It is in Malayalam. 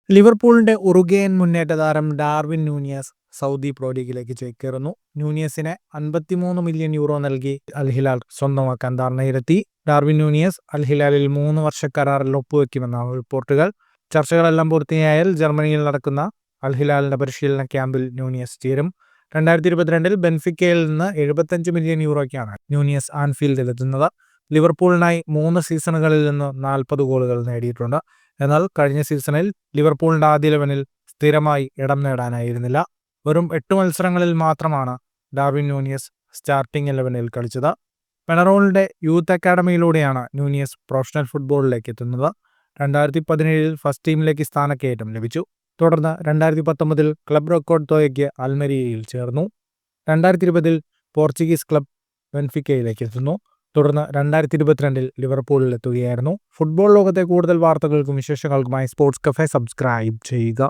ലിവർപൂളിന്റെ ഉറുഗ്വേയൻ മുന്നേറ്റ താരം ഡാർവിൻ നൂനിയസ് സൗദി പ്രോ ലീഗിലേക്ക് ചേക്കേറുന്നു. നൂനിയസിന് 53 മില്യൺ യൂറോ നൽകി അൽ ഹിലാൽ സ്വന്തമാക്കാൻ ധാരണയിലെത്തി. ഡാർവിൻ നൂനിയസ് അൽ ഹിലാലിൽ 3 വർഷ കരാറിൽ ഒപ്പുവെക്കുമെന്നാണ് റിപ്പോർട്ടുകൾ. ചർച്ചകളെല്ലാം പൂർത്തിയായാൽ ജർമ്മനിയിൽ നടക്കുന്ന അൽ ഹിലാലിന്റെ പരിശീലന ക്യാമ്പിൽ നൂനിയസ് ചേരും. 2022 ബെൻഫിക്കയിൽ നിന്ന് 75 മില്യൺ യൂറോയ്ക്കാണ് നൂനിയസ് ആൻഫീൽഡിലെത്തുന്നത്. ലിവർപൂളിനായി 3 സീസണുകളിൽ നിന്ന് 40 ഗോളുകൾ നേടിയിട്ടുണ്ട്. എന്നാൽ കഴിഞ്ഞ സീസണിൽ ലിവർപൂളിന്റെ ആദ്യ 11-ൽ സ്ഥിരമായി ഇടം നേടാനായിരുന്നില്ല. വെറും 8 മത്സരങ്ങളിൽ മാത്രമാണ് ഡാർവിൻ നൂനിയസ് സ്റ്റാർട്ടിംഗ് 11-ൽ കളിച്ചത്. പെനറോളിന്റെ യൂത്ത് അക്കാഡമിയിലൂടെയാണ് നൂനിയസ് പ്രൊഫഷണൽ ഫുട്ബോളിലേക്ക് എത്തുന്നത്. 2017 ഫസ്റ്റ് ടീമിലേക്ക് സ്ഥാനക്കയറ്റം ലഭിച്ചു. തുടർന്ന് 2019 ക്ലബ് റെക്കോർഡ് തുകയ്ക്ക് അൽമെരിയയിൽ ചേർന്നു. 2020 പോർച്ചുഗീസ് ക്ലബ് ബെൻഫിക്കയിലേക്ക് എത്തുന്നു. തുടർന്ന് 2022 ലിവർപൂളിൽ എത്തുകയായിരുന്നു. ഫുട്ബോൾ ലോകത്തെ കൂടുതൽ വാർത്തകൾക്കും വിശേഷങ്ങൾക്കുമായി സ്പോർട്സ് കഫേ സബ്സ്ക്രൈബ് ചെയ്യുക.